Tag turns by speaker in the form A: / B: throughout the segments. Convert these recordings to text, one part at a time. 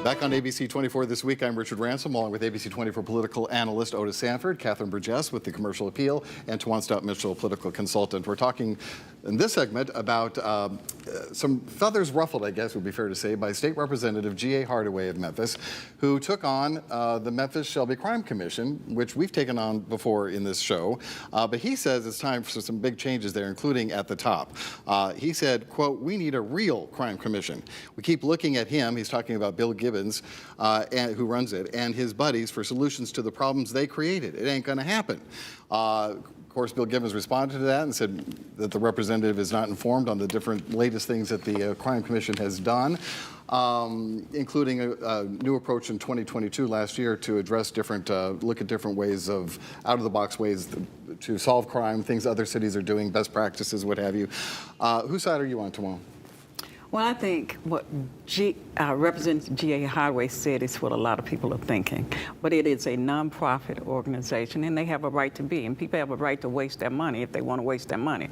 A: Back on ABC24 this week, I'm Richard Ransom, along with ABC24 political analyst Otis Sanford, Catherine Burgess with the Commercial Appeal, and Tawan Stout-Mitchell, political consultant. We're talking in this segment about some feathers ruffled, I guess would be fair to say, by State Representative G.A. Hardaway of Memphis, who took on the Memphis Shelby Crime Commission, which we've taken on before in this show. But he says it's time for some big changes there, including at the top. He said, quote, "We need a real crime commission." We keep looking at him, he's talking about Bill Gibbons, who runs it, and his buddies for solutions to the problems they created. It ain't gonna happen. Of course, Bill Gibbons responded to that and said that the representative is not informed on the different latest things that the Crime Commission has done, including a new approach in 2022 last year to address different, look at different ways of out-of-the-box ways to solve crime, things other cities are doing, best practices, what have you. Whose side are you on, Tawan?
B: Well, I think what Representative G.A. Hardaway said is what a lot of people are thinking. But it is a nonprofit organization, and they have a right to be, and people have a right to waste their money if they want to waste their money.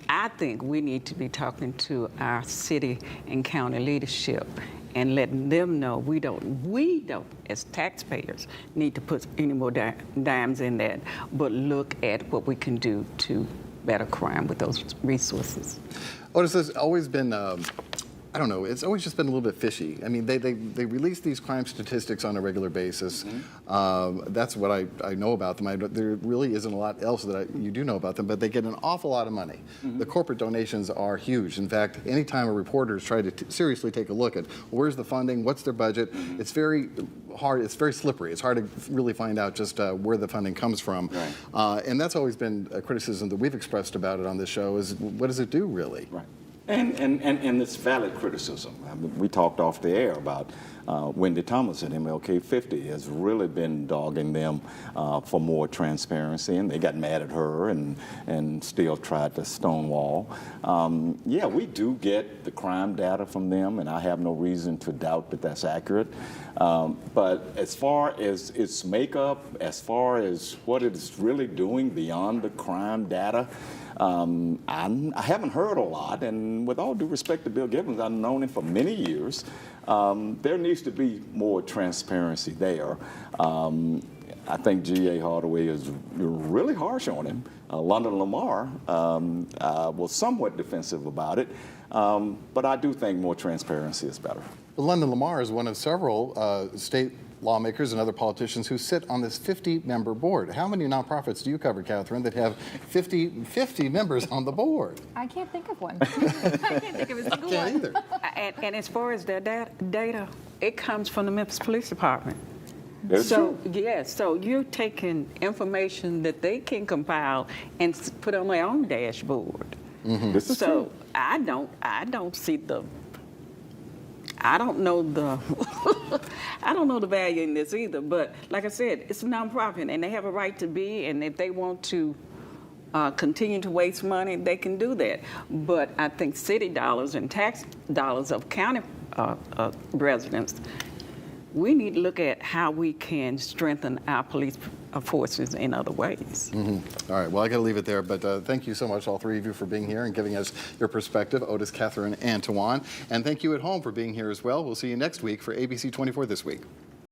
B: I think we need to be talking to our city and county leadership and letting them know we don't, as taxpayers, need to put any more dimes in that, but look at what we can do to better crime with those resources.
A: Otis, there's always been, I don't know, it's always just been a little bit fishy. I mean, they release these crime statistics on a regular basis. That's what I know about them. There really isn't a lot else that you do know about them, but they get an awful lot of money. The corporate donations are huge. In fact, anytime a reporter is trying to seriously take a look at where's the funding, what's their budget, it's very hard, it's very slippery. It's hard to really find out just where the funding comes from. Right. And that's always been a criticism that we've expressed about it on this show is what does it do really?
C: Right. And it's valid criticism. I mean, we talked off the air about Wendy Thomas at MLK 50 has really been dogging them for more transparency, and they got mad at her and still tried to stonewall. Yeah, we do get the crime data from them, and I have no reason to doubt that that's accurate. But as far as its makeup, as far as what it's really doing beyond the crime data, I haven't heard a lot, and with all due respect to Bill Gibbons, I've known him for many years. There needs to be more transparency there. I think G.A. Hardaway is really harsh on him. London Lamar was somewhat defensive about it, but I do think more transparency is better.
A: Well, London Lamar is one of several state lawmakers and other politicians who sit on this 50-member board. How many nonprofits do you cover, Catherine, that have 50 members on the board?
D: I can't think of one. I can't think of a single one.
A: Either.
B: And as far as their data, it comes from the Memphis Police Department.
C: That's
B: so
C: true.
B: yeah, so you're taking information that they can compile and put on their own dashboard.
C: This is
B: So
C: true.
B: I don't see the. I don't know the I don't know the value in this either, but like I said, it's a nonprofit and they have a right to be, and if they want to continue to waste money, they can do that. But I think city dollars and tax dollars of county residents, we need to look at how we can strengthen our police forces in other ways.
A: All right, well, I got to leave it there, but thank you so much, all three of you, for being here and giving us your perspective, Otis, Catherine, and Tawan. And thank you at home for being here as well. We'll see you next week for ABC24 This Week.